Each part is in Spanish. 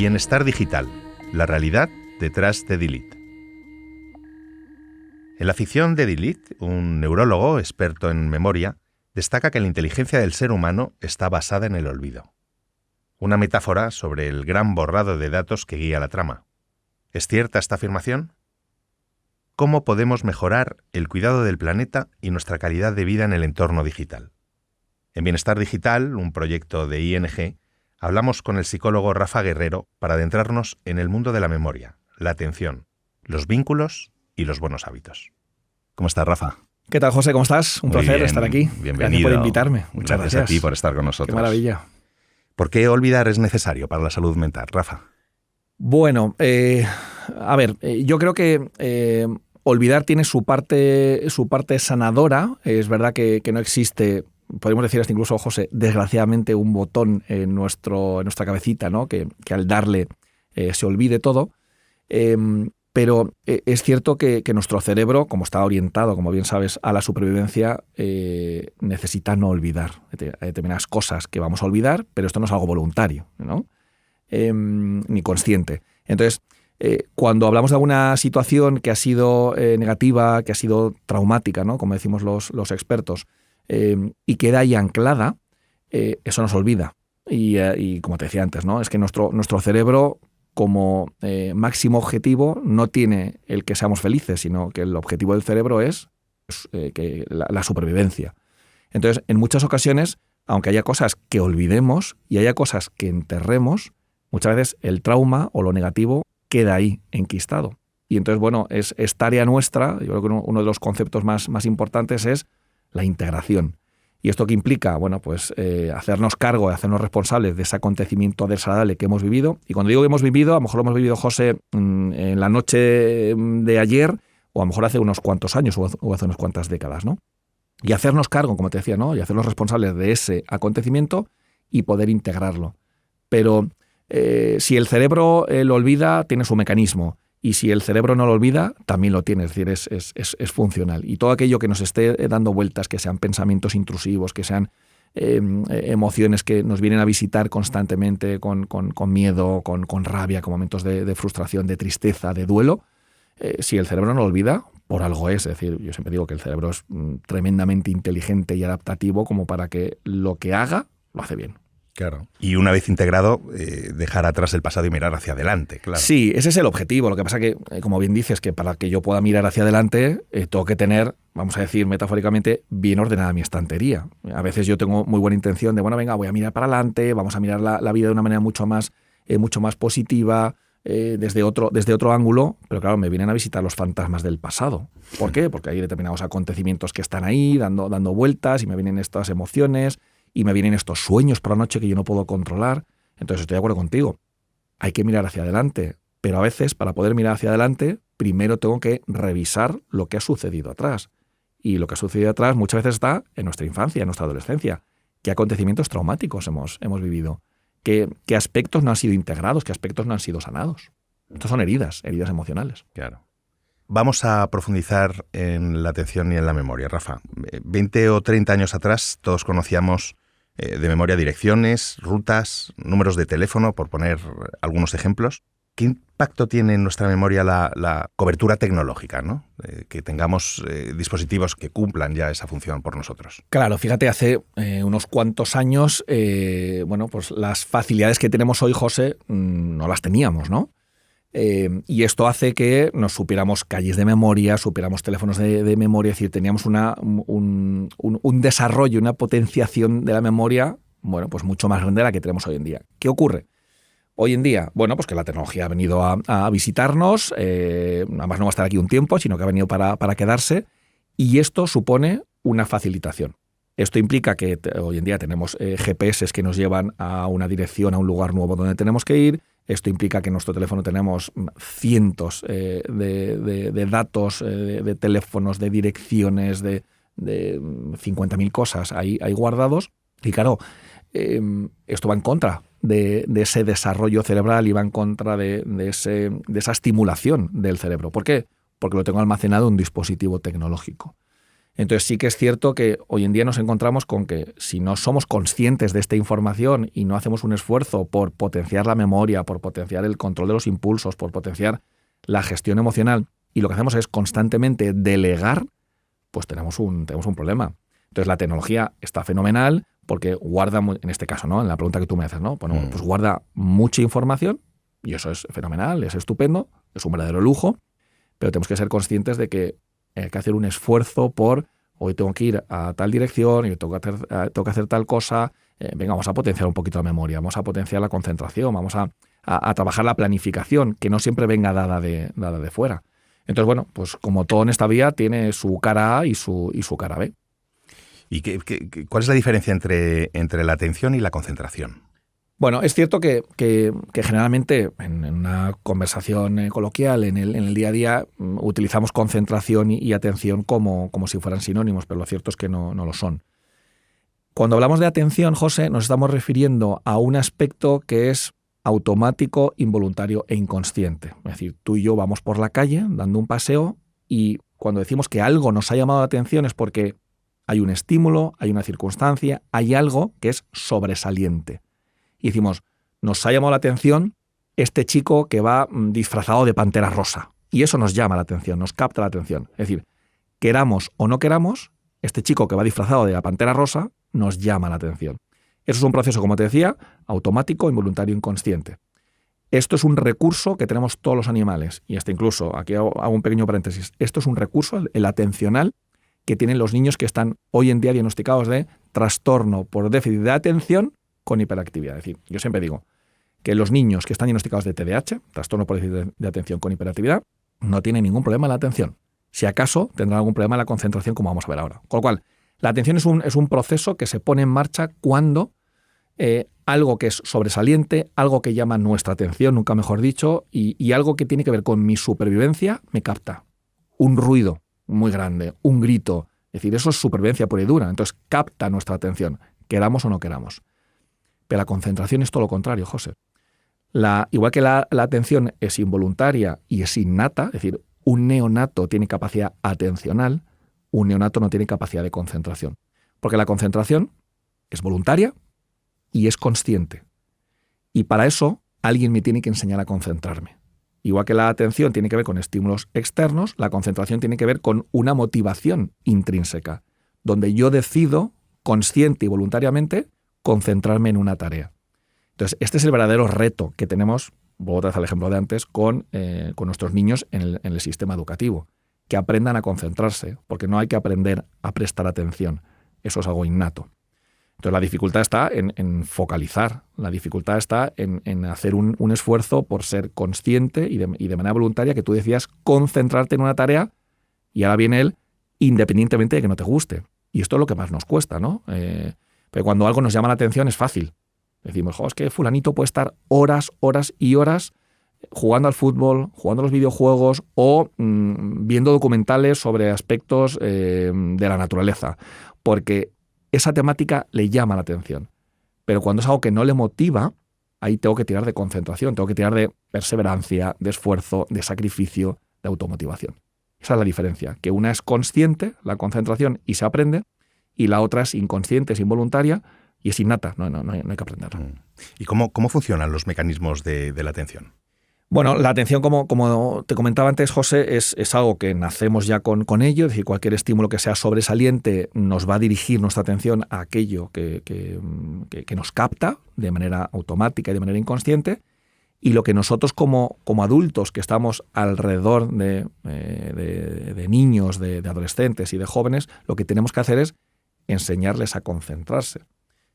Bienestar digital, la realidad detrás de Delete. En la ficción de Delete, un neurólogo experto en memoria destaca que la inteligencia del ser humano está basada en el olvido. Una metáfora sobre el gran borrado de datos que guía la trama. ¿Es cierta esta afirmación? ¿Cómo podemos mejorar el cuidado del planeta y nuestra calidad de vida en el entorno digital? En Bienestar Digital, un proyecto de ING, hablamos con el psicólogo Rafa Guerrero para adentrarnos en el mundo de la memoria, la atención, los vínculos y los buenos hábitos. ¿Cómo estás, Rafa? ¿Qué tal, José? ¿Cómo estás? Un placer estar aquí. Bienvenido. Gracias por invitarme. Muchas gracias a ti por estar con nosotros. Qué maravilla. ¿Por qué olvidar es necesario para la salud mental, Rafa? Bueno, yo creo que olvidar tiene su parte sanadora. Es verdad que no existe, podemos decir hasta incluso, José, desgraciadamente un botón en nuestra cabecita, ¿no? que al darle se olvide todo. Pero es cierto que nuestro cerebro, como está orientado, como bien sabes, a la supervivencia, necesita no olvidar. Hay determinadas cosas que vamos a olvidar, pero esto no es algo voluntario, ¿no? Ni consciente. Entonces, cuando hablamos de alguna situación que ha sido negativa, que ha sido traumática, ¿no? Como decimos los expertos, y queda ahí anclada, eso nos olvida. Y como te decía antes, ¿no? Es que nuestro cerebro, como máximo objetivo, no tiene el que seamos felices, sino que el objetivo del cerebro es que la supervivencia. Entonces, en muchas ocasiones, aunque haya cosas que olvidemos y haya cosas que enterremos, muchas veces el trauma o lo negativo queda ahí, enquistado. Y entonces, bueno, es tarea nuestra, yo creo que uno de los conceptos más importantes es la integración. ¿Y esto qué implica? Bueno, pues hacernos cargo, hacernos responsables de ese acontecimiento desagradable que hemos vivido. Y cuando digo que hemos vivido, a lo mejor lo hemos vivido, José, en la noche de ayer, o a lo mejor hace unos cuantos años o hace unas cuantas décadas, ¿no? Y hacernos cargo, como te decía, ¿no? Y hacernos responsables de ese acontecimiento y poder integrarlo. Pero si el cerebro lo olvida, tiene su mecanismo. Y si el cerebro no lo olvida, también lo tiene, es decir, es funcional. Y todo aquello que nos esté dando vueltas, que sean pensamientos intrusivos, que sean emociones que nos vienen a visitar constantemente con miedo, con rabia, con momentos de frustración, de tristeza, de duelo, si el cerebro no lo olvida, por algo es. Es decir, yo siempre digo que el cerebro es tremendamente inteligente y adaptativo como para que lo que haga, lo hace bien. Claro. Y una vez integrado, dejar atrás el pasado y mirar hacia adelante, claro. Sí, ese es el objetivo. Lo que pasa que, como bien dices, que para que yo pueda mirar hacia adelante, tengo que tener, vamos a decir metafóricamente, bien ordenada mi estantería. A veces yo tengo muy buena intención de, bueno, venga, voy a mirar para adelante, vamos a mirar la vida de una manera mucho más positiva, desde otro ángulo, pero claro, me vienen a visitar los fantasmas del pasado. ¿Por qué? Porque hay determinados acontecimientos que están ahí dando vueltas y me vienen estas emociones y me vienen estos sueños por la noche que yo no puedo controlar. Entonces estoy de acuerdo contigo. Hay que mirar hacia adelante, pero a veces para poder mirar hacia adelante, primero tengo que revisar lo que ha sucedido atrás. Y lo que ha sucedido atrás muchas veces está en nuestra infancia, en nuestra adolescencia. ¿Qué acontecimientos traumáticos hemos vivido? ¿Qué aspectos no han sido integrados? ¿Qué aspectos no han sido sanados? Estas son heridas emocionales. Claro. Vamos a profundizar en la atención y en la memoria, Rafa. 20 o 30 años atrás todos conocíamos de memoria direcciones, rutas, números de teléfono, por poner algunos ejemplos. ¿Qué impacto tiene en nuestra memoria la cobertura tecnológica, ¿no? Que tengamos dispositivos que cumplan ya esa función por nosotros? Claro, fíjate, hace unos cuantos años, pues las facilidades que tenemos hoy, José, no las teníamos, ¿no? Y esto hace que nos supiéramos calles de memoria, supiéramos teléfonos de memoria, es decir, teníamos un desarrollo, una potenciación de la memoria, bueno, pues mucho más grande de la que tenemos hoy en día. ¿Qué ocurre? Hoy en día, bueno, pues que la tecnología ha venido a visitarnos, además no va a estar aquí un tiempo, sino que ha venido para quedarse, y esto supone una facilitación. Esto implica que hoy en día tenemos GPS que nos llevan a una dirección, a un lugar nuevo donde tenemos que ir. Esto implica que en nuestro teléfono tenemos cientos de datos, de teléfonos, de direcciones, de 50.000 cosas ahí guardados. Y claro, esto va en contra de ese desarrollo cerebral y va en contra de esa estimulación del cerebro. ¿Por qué? Porque lo tengo almacenado en un dispositivo tecnológico. Entonces sí que es cierto que hoy en día nos encontramos con que si no somos conscientes de esta información y no hacemos un esfuerzo por potenciar la memoria, por potenciar el control de los impulsos, por potenciar la gestión emocional, y lo que hacemos es constantemente delegar, pues tenemos un problema. Entonces la tecnología está fenomenal porque guarda, en este caso, ¿no? En la pregunta que tú me haces, ¿no? Bueno, pues guarda mucha información y eso es fenomenal, es estupendo, es un verdadero lujo, pero tenemos que ser conscientes de que hay que hacer un esfuerzo por, hoy tengo que ir a tal dirección, y tengo que hacer tal cosa, venga, vamos a potenciar un poquito la memoria, vamos a potenciar la concentración, vamos a trabajar la planificación, que no siempre venga dada de fuera. Entonces, bueno, pues como todo en esta vida tiene su cara A y su cara B. ¿Y cuál es la diferencia entre la atención y la concentración? Bueno, es cierto que generalmente en una conversación coloquial, en el día a día, utilizamos concentración y atención como si fueran sinónimos, pero lo cierto es que no lo son. Cuando hablamos de atención, José, nos estamos refiriendo a un aspecto que es automático, involuntario e inconsciente. Es decir, tú y yo vamos por la calle dando un paseo y cuando decimos que algo nos ha llamado la atención es porque hay un estímulo, hay una circunstancia, hay algo que es sobresaliente. Y decimos, nos ha llamado la atención este chico que va disfrazado de pantera rosa. Y eso nos llama la atención, nos capta la atención. Es decir, queramos o no queramos, este chico que va disfrazado de la pantera rosa nos llama la atención. Eso es un proceso, como te decía, automático, involuntario, inconsciente. Esto es un recurso que tenemos todos los animales. Y hasta incluso, aquí hago un pequeño paréntesis, esto es un recurso, el atencional, que tienen los niños que están hoy en día diagnosticados de trastorno por déficit de atención con hiperactividad. Es decir, yo siempre digo que los niños que están diagnosticados de TDAH, trastorno por déficit de atención con hiperactividad, no tienen ningún problema en la atención. Si acaso tendrán algún problema en la concentración, como vamos a ver ahora. Con lo cual, la atención es un proceso que se pone en marcha cuando algo que es sobresaliente, algo que llama nuestra atención, nunca mejor dicho, y algo que tiene que ver con mi supervivencia, me capta. Un ruido muy grande, un grito, es decir, eso es supervivencia pura y dura. Entonces capta nuestra atención, queramos o no queramos. Pero la concentración es todo lo contrario, José. Igual que la atención es involuntaria y es innata, es decir, un neonato tiene capacidad atencional, un neonato no tiene capacidad de concentración. Porque la concentración es voluntaria y es consciente. Y para eso alguien me tiene que enseñar a concentrarme. Igual que la atención tiene que ver con estímulos externos, la concentración tiene que ver con una motivación intrínseca, donde yo decido, consciente y voluntariamente, concentrarme en una tarea. Entonces, este es el verdadero reto que tenemos, vuelvo otra vez al ejemplo de antes, con nuestros niños en el sistema educativo, que aprendan a concentrarse, porque no hay que aprender a prestar atención, eso es algo innato. Entonces, la dificultad está en focalizar, la dificultad está en hacer un esfuerzo por ser consciente y de manera voluntaria, que tú decías, concentrarte en una tarea, y ahora viene él, independientemente de que no te guste. Y esto es lo que más nos cuesta, ¿no? Pero cuando algo nos llama la atención es fácil. Decimos, es que fulanito puede estar horas y horas jugando al fútbol, jugando a los videojuegos o viendo documentales sobre aspectos de la naturaleza, porque esa temática le llama la atención. Pero cuando es algo que no le motiva, ahí tengo que tirar de concentración, tengo que tirar de perseverancia, de esfuerzo, de sacrificio, de automotivación. Esa es la diferencia, que una es consciente, la concentración, y se aprende, y la otra es inconsciente, es involuntaria y es innata, no hay que aprenderla. ¿Y cómo funcionan los mecanismos de la atención? Bueno, la atención, como te comentaba antes, José, es algo que nacemos ya con ello, es decir, cualquier estímulo que sea sobresaliente nos va a dirigir nuestra atención a aquello que nos capta de manera automática y de manera inconsciente, y lo que nosotros como adultos que estamos alrededor de niños, de adolescentes y de jóvenes, lo que tenemos que hacer es enseñarles a concentrarse.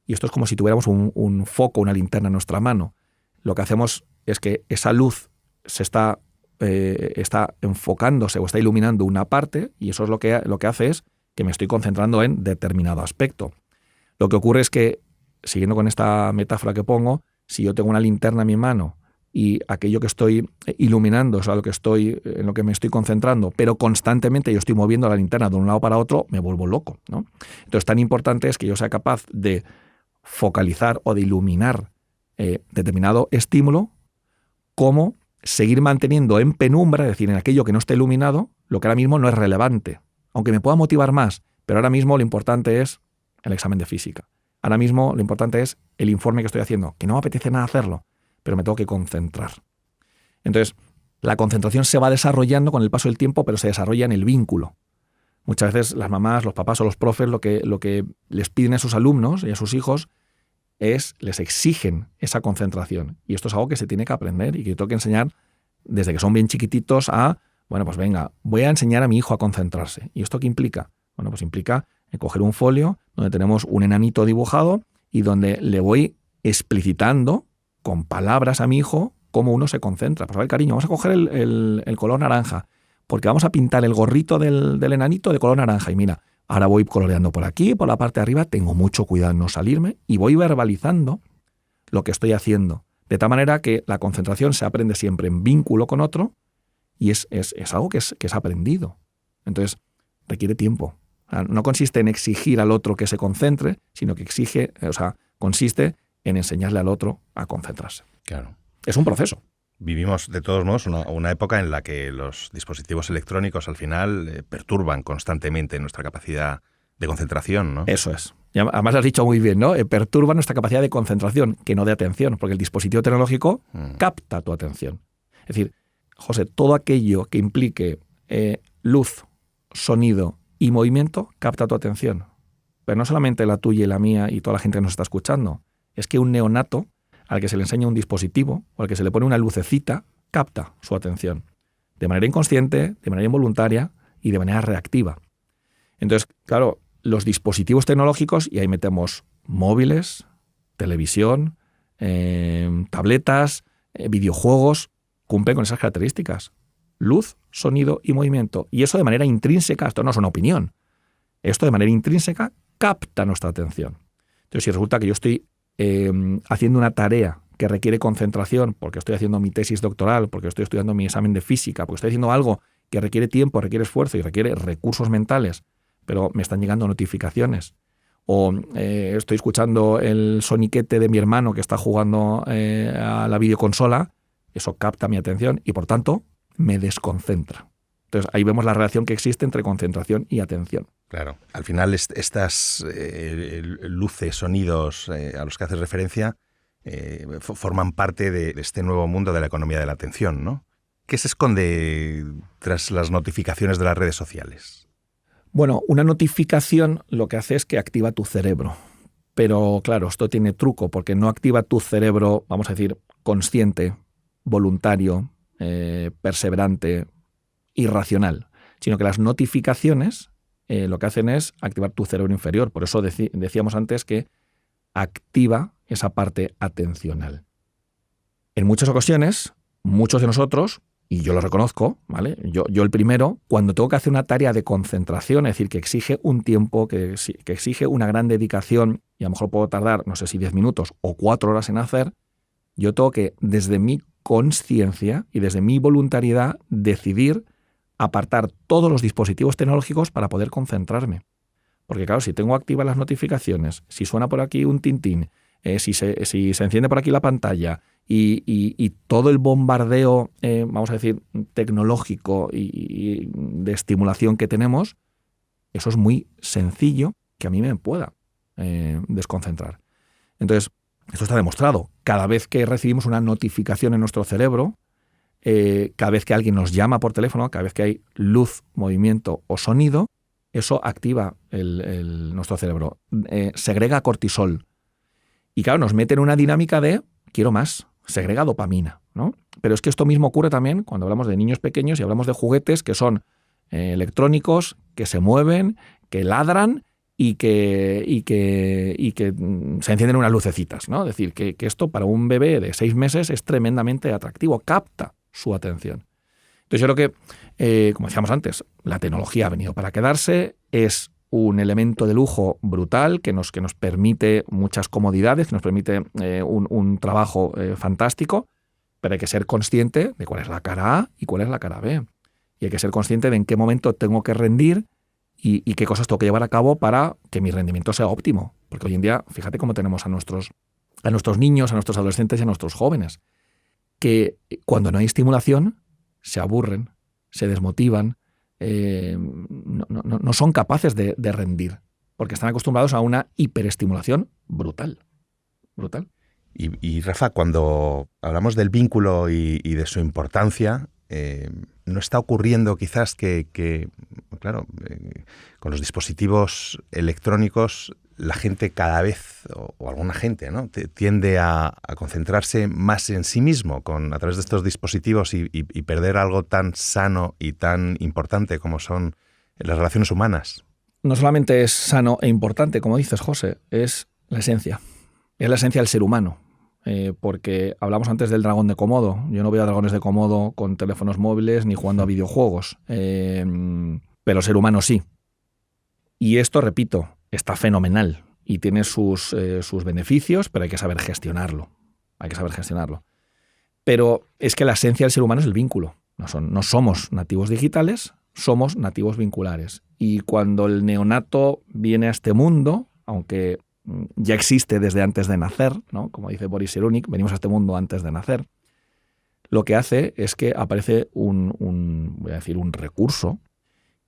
Y esto es como si tuviéramos un foco, una linterna en nuestra mano. Lo que hacemos es que esa luz se está enfocándose o está iluminando una parte, y eso es lo que hace es que me estoy concentrando en determinado aspecto. Lo que ocurre es que, siguiendo con esta metáfora que pongo, si yo tengo una linterna en mi mano y aquello que estoy iluminando es en lo que me estoy concentrando, pero constantemente yo estoy moviendo la linterna de un lado para otro, me vuelvo loco, ¿no? Entonces, tan importante es que yo sea capaz de focalizar o de iluminar determinado estímulo, como seguir manteniendo en penumbra, es decir, en aquello que no está iluminado, lo que ahora mismo no es relevante. aunque me pueda motivar más, pero ahora mismo lo importante es el examen de física. Ahora mismo lo importante es el informe que estoy haciendo, que no me apetece nada hacerlo, pero me tengo que concentrar. Entonces, la concentración se va desarrollando con el paso del tiempo, pero se desarrolla en el vínculo. Muchas veces las mamás, los papás o los profes lo que les piden a sus alumnos y a sus hijos les exigen esa concentración. Y esto es algo que se tiene que aprender y que tengo que enseñar desde que son bien chiquititos bueno, pues venga, voy a enseñar a mi hijo a concentrarse. ¿Y esto qué implica? Bueno, pues implica coger un folio donde tenemos un enanito dibujado y donde le voy explicitando con palabras a mi hijo cómo uno se concentra. Pues a ver, cariño, vamos a coger el color naranja, porque vamos a pintar el gorrito del enanito de color naranja. Y mira, ahora voy coloreando por aquí, por la parte de arriba, tengo mucho cuidado en no salirme y voy verbalizando lo que estoy haciendo. De tal manera que la concentración se aprende siempre en vínculo con otro y es algo que es aprendido. Entonces, requiere tiempo. No consiste en exigir al otro que se concentre, sino que consiste en enseñarle al otro a concentrarse. Claro. Es un proceso. Vivimos, de todos modos, una época en la que los dispositivos electrónicos al final perturban constantemente nuestra capacidad de concentración, ¿no? Eso es. Y además lo has dicho muy bien, ¿no? Perturba nuestra capacidad de concentración, que no de atención, porque el dispositivo tecnológico capta tu atención. Es decir, José, todo aquello que implique luz, sonido y movimiento capta tu atención. Pero no solamente la tuya y la mía y toda la gente que nos está escuchando. Es que un neonato al que se le enseña un dispositivo o al que se le pone una lucecita capta su atención. De manera inconsciente, de manera involuntaria y de manera reactiva. Entonces, claro, los dispositivos tecnológicos, y ahí metemos móviles, televisión, tabletas, videojuegos, cumplen con esas características. Luz, sonido y movimiento. Y eso de manera intrínseca, esto no es una opinión, esto de manera intrínseca capta nuestra atención. Entonces, si resulta que yo estoy haciendo una tarea que requiere concentración, porque estoy haciendo mi tesis doctoral, porque estoy estudiando mi examen de física, porque estoy haciendo algo que requiere tiempo, requiere esfuerzo y requiere recursos mentales, pero me están llegando notificaciones, o estoy escuchando el soniquete de mi hermano que está jugando a la videoconsola, eso capta mi atención y, por tanto, me desconcentra. Entonces, ahí vemos la relación que existe entre concentración y atención. Claro. Al final, estas luces, sonidos a los que haces referencia forman parte de este nuevo mundo de la economía de la atención, ¿no? ¿Qué se esconde tras las notificaciones de las redes sociales? Bueno, una notificación lo que hace es que activa tu cerebro. Pero, claro, esto tiene truco, porque no activa tu cerebro, vamos a decir, consciente, voluntario, perseverante, irracional, sino que las notificaciones lo que hacen es activar tu cerebro inferior. Por eso decíamos antes que activa esa parte atencional. En muchas ocasiones, muchos de nosotros, y yo lo reconozco, ¿vale? Yo el primero, cuando tengo que hacer una tarea de concentración, es decir, que exige un tiempo, que exige una gran dedicación, y a lo mejor puedo tardar, no sé si 10 minutos o 4 horas en hacer, yo tengo que, desde mi conciencia y desde mi voluntariedad, decidir apartar todos los dispositivos tecnológicos para poder concentrarme. Porque claro, si tengo activas las notificaciones, si suena por aquí un tintín, si se enciende por aquí la pantalla y todo el bombardeo, vamos a decir, tecnológico y de estimulación que tenemos, eso es muy sencillo que a mí me pueda desconcentrar. Entonces, esto está demostrado. Cada vez que recibimos una notificación en nuestro cerebro, cada vez que alguien nos llama por teléfono, cada vez que hay luz, movimiento o sonido, eso activa nuestro cerebro, segrega cortisol. Y claro, nos mete en una dinámica de quiero más, segrega dopamina, ¿no? Pero es que esto mismo ocurre también cuando hablamos de niños pequeños y hablamos de juguetes que son electrónicos, que se mueven, que ladran y que se encienden unas lucecitas, ¿no? Es decir, que esto para un bebé de 6 meses es tremendamente atractivo, capta su atención. Entonces yo creo que, como decíamos antes, la tecnología ha venido para quedarse, es un elemento de lujo brutal que nos permite muchas comodidades, que nos permite un trabajo fantástico, pero hay que ser consciente de cuál es la cara A y cuál es la cara B. Y hay que ser consciente de en qué momento tengo que rendir y qué cosas tengo que llevar a cabo para que mi rendimiento sea óptimo. Porque hoy en día, fíjate cómo tenemos a nuestros niños, a nuestros adolescentes y a nuestros jóvenes, que cuando no hay estimulación se aburren, se desmotivan, no son capaces de rendir, porque están acostumbrados a una hiperestimulación brutal. Brutal. Y Rafa, cuando hablamos del vínculo y de su importancia, ¿no está ocurriendo quizás que con los dispositivos electrónicos la gente cada vez, o alguna gente, ¿no?, tiende a concentrarse más en sí mismo a través de estos dispositivos y perder algo tan sano y tan importante como son las relaciones humanas? No solamente es sano e importante, como dices, José, es la esencia. Es la esencia del ser humano. Porque hablamos antes del dragón de Komodo. Yo no veo a dragones de Komodo con teléfonos móviles ni jugando a videojuegos. Pero el ser humano sí. Y esto, repito, está fenomenal y tiene sus beneficios, pero hay que saber gestionarlo. Hay que saber gestionarlo. Pero es que la esencia del ser humano es el vínculo. No somos nativos digitales, somos nativos vinculares. Y cuando el neonato viene a este mundo, aunque ya existe desde antes de nacer, ¿no?, como dice Boris Cyrulnik, venimos a este mundo antes de nacer, lo que hace es que aparece un recurso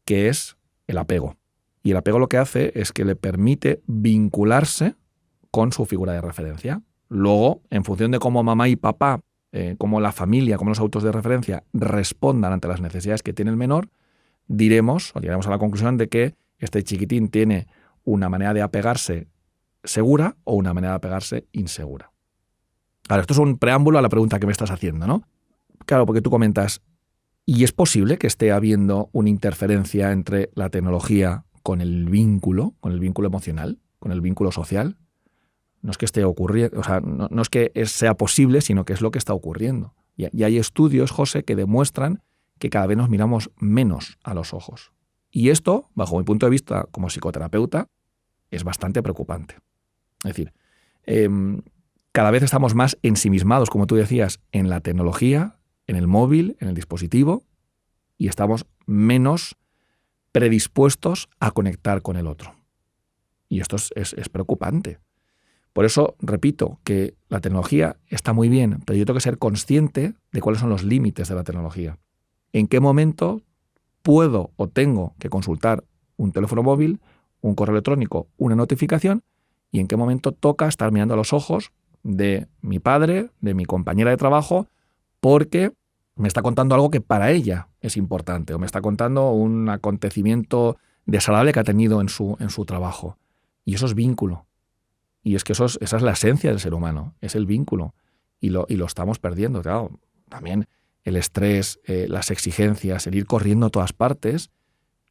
que es el apego. Y el apego lo que hace es que le permite vincularse con su figura de referencia. Luego, en función de cómo mamá y papá, cómo la familia, cómo los autos de referencia respondan ante las necesidades que tiene el menor, llegaremos a la conclusión de que este chiquitín tiene una manera de apegarse segura o una manera de apegarse insegura. Ahora, esto es un preámbulo a la pregunta que me estás haciendo, ¿no? Claro, porque tú comentas, ¿y es posible que esté habiendo una interferencia entre la tecnología con el vínculo emocional, con el vínculo social? No es que esté ocurriendo, no es que sea posible, sino que es lo que está ocurriendo. Y hay estudios, José, que demuestran que cada vez nos miramos menos a los ojos. Y esto, bajo mi punto de vista como psicoterapeuta, es bastante preocupante. Es decir, cada vez estamos más ensimismados, como tú decías, en la tecnología, en el móvil, en el dispositivo, y estamos menos predispuestos a conectar con el otro. Y esto es preocupante. Por eso, repito, que la tecnología está muy bien, pero yo tengo que ser consciente de cuáles son los límites de la tecnología. ¿En qué momento puedo o tengo que consultar un teléfono móvil, un correo electrónico, una notificación, y en qué momento toca estar mirando a los ojos de mi padre, de mi compañera de trabajo, porque me está contando algo que para ella es importante, o me está contando un acontecimiento desagradable que ha tenido en su trabajo? Y eso es vínculo. Y es que esa es la esencia del ser humano, es el vínculo. Y lo estamos perdiendo. Claro, también el estrés, las exigencias, el ir corriendo a todas partes,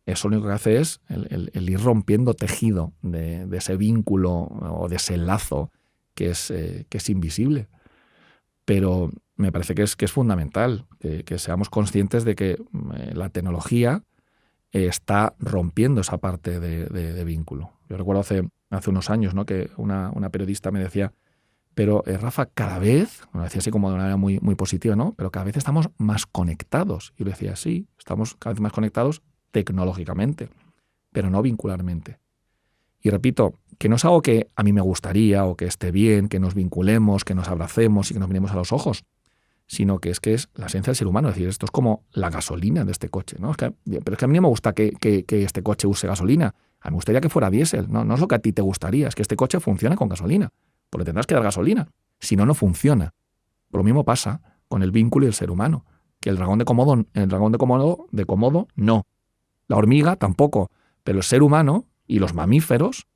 eso lo único que hace es el ir rompiendo tejido de ese vínculo o de ese lazo que es invisible. Pero me parece que es fundamental que seamos conscientes de que la tecnología está rompiendo esa parte de vínculo. Yo recuerdo hace unos años, ¿no?, que una periodista me decía, pero Rafa, cada vez, me lo decía así como de una manera muy, muy positiva, ¿no?, pero cada vez estamos más conectados. Y yo le decía, sí, estamos cada vez más conectados tecnológicamente, pero no vincularmente. Y repito, que no es algo que a mí me gustaría o que esté bien, que nos vinculemos, que nos abracemos y que nos miremos a los ojos, sino que es la esencia del ser humano. Es decir, esto es como la gasolina de este coche, ¿no? Pero es que a mí no me gusta que este coche use gasolina. A mí me gustaría que fuera diésel. No es lo que a ti te gustaría, es que este coche funcione con gasolina, porque tendrás que dar gasolina. Si no, no funciona. Lo mismo pasa con el vínculo y el ser humano. Que el dragón de Komodo, no. La hormiga tampoco. Pero el ser humano y los mamíferos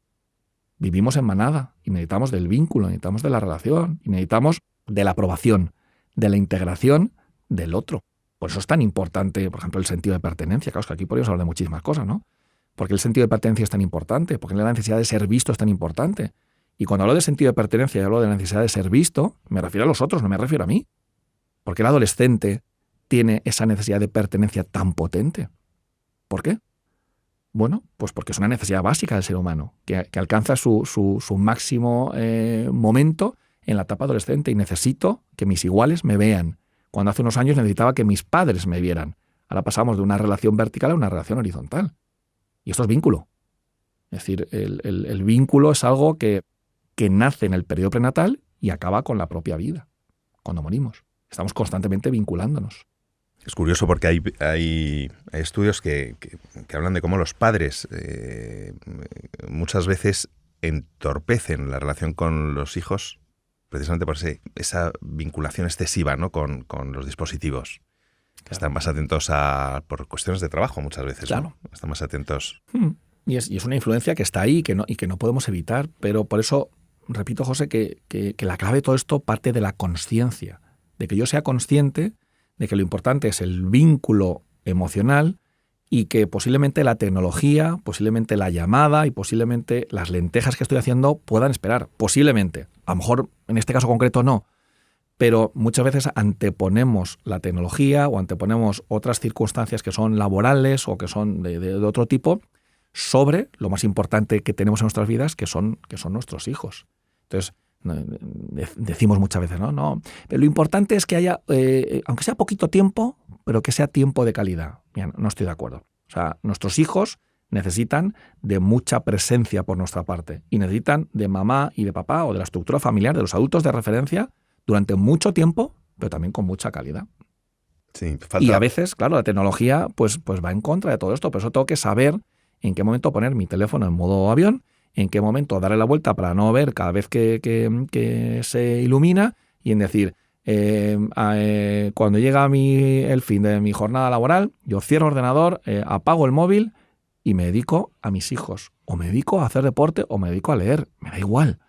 vivimos en manada y necesitamos del vínculo, necesitamos de la relación y necesitamos de la aprobación, de la integración del otro. Por eso es tan importante, por ejemplo, el sentido de pertenencia. Claro, es que aquí podríamos hablar de muchísimas cosas, ¿no? Porque el sentido de pertenencia es tan importante, porque la necesidad de ser visto es tan importante. Y cuando hablo de sentido de pertenencia y hablo de la necesidad de ser visto, me refiero a los otros, no me refiero a mí. Porque el adolescente tiene esa necesidad de pertenencia tan potente. ¿Por qué? Bueno, pues porque es una necesidad básica del ser humano, que alcanza su máximo momento en la etapa adolescente, y necesito que mis iguales me vean. Cuando hace unos años necesitaba que mis padres me vieran. Ahora pasamos de una relación vertical a una relación horizontal. Y esto es vínculo. Es decir, el vínculo es algo que nace en el periodo prenatal y acaba con la propia vida, cuando morimos. Estamos constantemente vinculándonos. Es curioso porque hay estudios que hablan de cómo los padres muchas veces entorpecen la relación con los hijos precisamente por esa vinculación excesiva, ¿no?, con los dispositivos. Claro. Están más atentos por cuestiones de trabajo muchas veces, claro, ¿no? Están más atentos. Y es una influencia que está ahí y que no podemos evitar, pero por eso, repito, José, que la clave de todo esto parte de la consciencia, de que yo sea consciente de que lo importante es el vínculo emocional y que posiblemente la tecnología, posiblemente la llamada y posiblemente las lentejas que estoy haciendo puedan esperar. Posiblemente. A lo mejor en este caso concreto no. Pero muchas veces anteponemos la tecnología o anteponemos otras circunstancias que son laborales o que son de otro tipo sobre lo más importante que tenemos en nuestras vidas, que son nuestros hijos. Entonces, decimos muchas veces, no, pero lo importante es que haya, aunque sea poquito tiempo, pero que sea tiempo de calidad. Mira, no estoy de acuerdo. O sea, nuestros hijos necesitan de mucha presencia por nuestra parte y necesitan de mamá y de papá o de la estructura familiar, de los adultos de referencia, durante mucho tiempo, pero también con mucha calidad. Sí, y a veces, claro, la tecnología pues va en contra de todo esto, por eso tengo que saber en qué momento poner mi teléfono en modo avión, en qué momento darle la vuelta para no ver cada vez que se ilumina y en decir, cuando llega el fin de mi jornada laboral, yo cierro el ordenador, apago el móvil y me dedico a mis hijos, o me dedico a hacer deporte, o me dedico a leer, me da igual.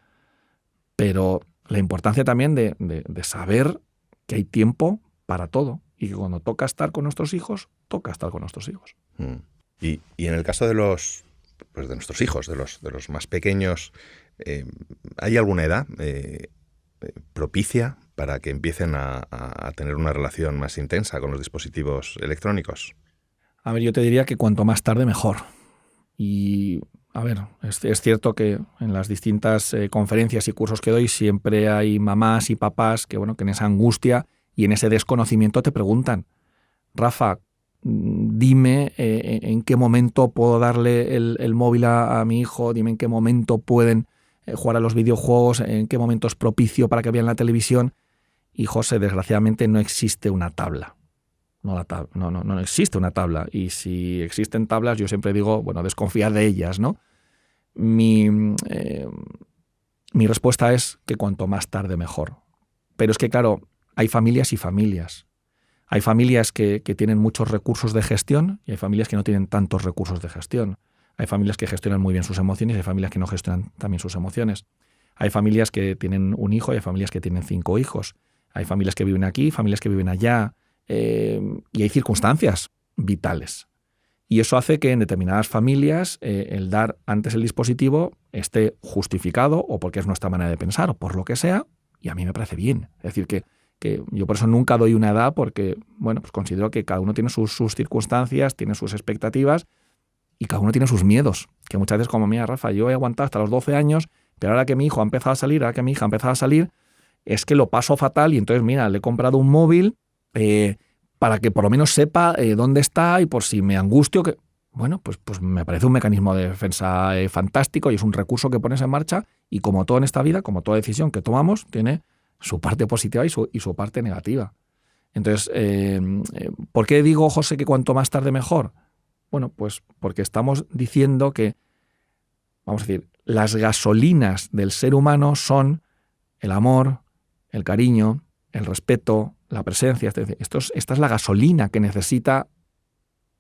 Pero la importancia también de saber que hay tiempo para todo y que cuando toca estar con nuestros hijos, toca estar con nuestros hijos. Y en el caso de de nuestros hijos, de los más pequeños, ¿hay alguna edad propicia para que empiecen a tener una relación más intensa con los dispositivos electrónicos? A ver, yo te diría que cuanto más tarde mejor. Y, a ver, es cierto que en las distintas conferencias y cursos que doy siempre hay mamás y papás que en esa angustia y en ese desconocimiento te preguntan, Rafa, dime en qué momento puedo darle el móvil a mi hijo, dime en qué momento pueden jugar a los videojuegos, en qué momento es propicio para que vean la televisión. Y José, desgraciadamente no existe una tabla. No existe una tabla. Y si existen tablas, yo siempre digo, desconfiar de ellas, ¿no? Mi respuesta es que cuanto más tarde mejor. Pero es que, claro, hay familias y familias. Hay familias que tienen muchos recursos de gestión y hay familias que no tienen tantos recursos de gestión. Hay familias que gestionan muy bien sus emociones y hay familias que no gestionan también sus emociones. Hay familias que tienen un hijo y hay familias que tienen 5 hijos. Hay familias que viven aquí, familias que viven allá. Y hay circunstancias vitales. Y eso hace que en determinadas familias el dar antes el dispositivo esté justificado o porque es nuestra manera de pensar o por lo que sea, y a mí me parece bien. Es decir, que yo por eso nunca doy una edad porque, pues considero que cada uno tiene sus circunstancias, tiene sus expectativas y cada uno tiene sus miedos. Que muchas veces como, mira, Rafa, yo he aguantado hasta los 12 años, pero ahora que mi hijo ha empezado a salir, ahora que mi hija ha empezado a salir, es que lo paso fatal y entonces, mira, le he comprado un móvil para que por lo menos sepa dónde está y por si me angustio, que pues me parece un mecanismo de defensa fantástico y es un recurso que pones en marcha y como todo en esta vida, como toda decisión que tomamos, tiene su parte positiva y su parte negativa. Entonces, ¿por qué digo, José, que cuanto más tarde mejor? Pues porque estamos diciendo que, vamos a decir, las gasolinas del ser humano son el amor, el cariño, el respeto, la presencia. Esta es la gasolina que necesita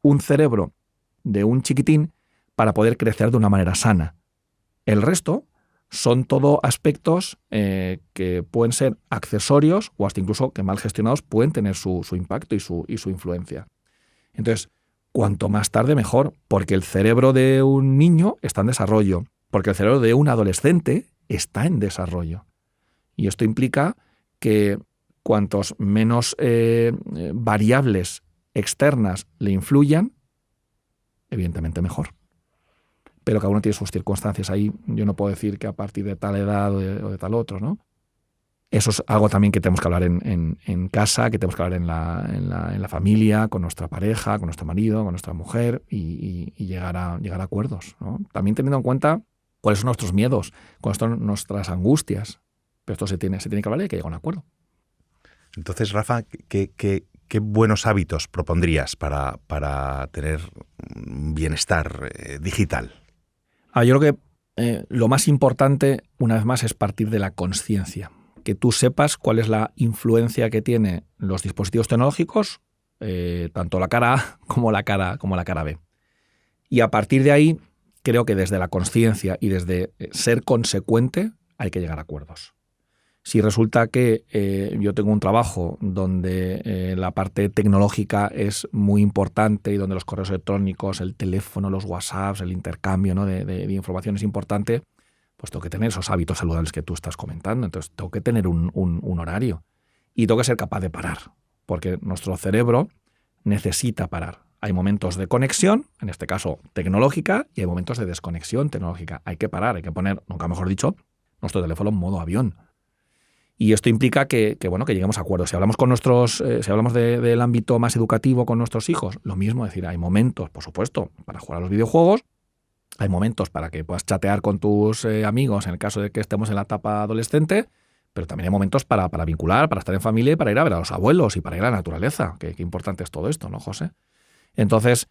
un cerebro de un chiquitín para poder crecer de una manera sana. El resto son todo aspectos que pueden ser accesorios o hasta incluso que mal gestionados pueden tener su impacto y su influencia. Entonces, cuanto más tarde mejor, porque el cerebro de un niño está en desarrollo, porque el cerebro de un adolescente está en desarrollo. Y esto implica que cuantos menos variables externas le influyan, evidentemente mejor. Pero cada uno tiene sus circunstancias. Ahí yo no puedo decir que a partir de tal edad o de tal otro, ¿no? Eso es algo también que tenemos que hablar en casa, que tenemos que hablar en la familia, con nuestra pareja, con nuestro marido, con nuestra mujer y llegar a acuerdos, ¿no? También teniendo en cuenta cuáles son nuestros miedos, cuáles son nuestras angustias. Pero esto se tiene que hablar y hay que llegar a un acuerdo. Entonces, Rafa, ¿qué ¿qué buenos hábitos propondrías para tener un bienestar digital? Yo creo que lo más importante, una vez más, es partir de la consciencia. Que tú sepas cuál es la influencia que tienen los dispositivos tecnológicos, tanto la cara A como la cara B. Y a partir de ahí, creo que desde la consciencia y desde ser consecuente hay que llegar a acuerdos. Si resulta que yo tengo un trabajo donde la parte tecnológica es muy importante y donde los correos electrónicos, el teléfono, los WhatsApps, el intercambio, ¿no?, de información es importante, pues tengo que tener esos hábitos saludables que tú estás comentando. Entonces tengo que tener un horario y tengo que ser capaz de parar, porque nuestro cerebro necesita parar. Hay momentos de conexión, en este caso tecnológica, y hay momentos de desconexión tecnológica. Hay que parar, hay que poner, nunca mejor dicho, nuestro teléfono en modo avión. Y esto implica que lleguemos a acuerdos. Si hablamos si hablamos del ámbito más educativo con nuestros hijos, lo mismo, es decir, hay momentos, por supuesto, para jugar a los videojuegos, hay momentos para que puedas chatear con tus amigos en el caso de que estemos en la etapa adolescente, pero también hay momentos para vincular, para estar en familia y para ir a ver a los abuelos y para ir a la naturaleza. Qué importante es todo esto, ¿no, José? Entonces,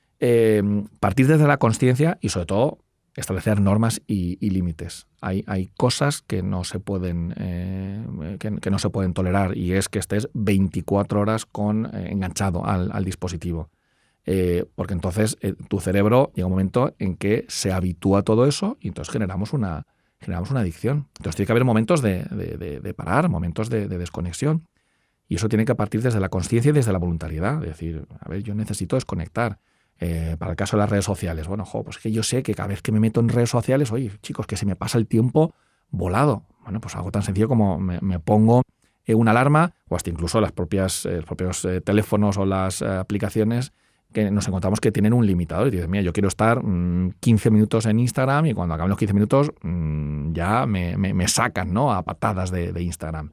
partir desde la consciencia y sobre todo establecer normas y límites. Hay cosas que no se pueden que no se pueden tolerar, y es que estés 24 horas enganchado al dispositivo. Porque entonces tu cerebro llega un momento en que se habitúa a todo eso y entonces generamos una adicción. Entonces tiene que haber momentos de parar, momentos de desconexión. Y eso tiene que partir desde la consciencia y desde la voluntariedad. Es decir, a ver, yo necesito desconectar. Para el caso de las redes sociales, pues que yo sé que cada vez que me meto en redes sociales, oye, chicos, que se me pasa el tiempo volado. Bueno, pues algo tan sencillo como me pongo una alarma, o hasta incluso los propios teléfonos o las aplicaciones que nos encontramos que tienen un limitador. Y dices, mira, yo quiero estar 15 minutos en Instagram y cuando acaben los 15 minutos ya me sacan, ¿no?, a patadas de Instagram.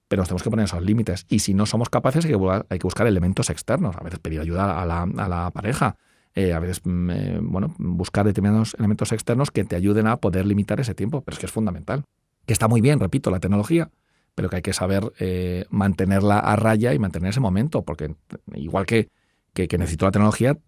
Pero nos tenemos que poner esos límites. Y si no somos capaces, hay que buscar elementos externos. A veces pedir ayuda a la pareja. A veces buscar determinados elementos externos que te ayuden a poder limitar ese tiempo. Pero es que es fundamental. Que está muy bien, repito, la tecnología, pero que hay que saber mantenerla a raya y mantener ese momento. Porque igual que necesito la tecnología,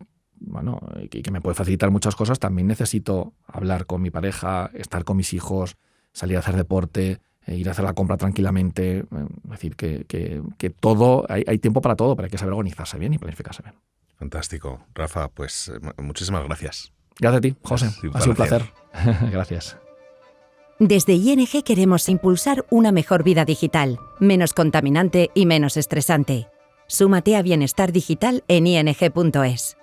que me puede facilitar muchas cosas, también necesito hablar con mi pareja, estar con mis hijos, salir a hacer deporte, ir a hacer la compra tranquilamente. Es decir, que todo, hay tiempo para todo, pero hay que saber organizarse bien y planificarse bien. Fantástico. Rafa, pues muchísimas gracias. Gracias a ti, José. Ha sido un placer. Gracias. Desde ING queremos impulsar una mejor vida digital, menos contaminante y menos estresante. Súmate a Bienestar Digital en ing.es.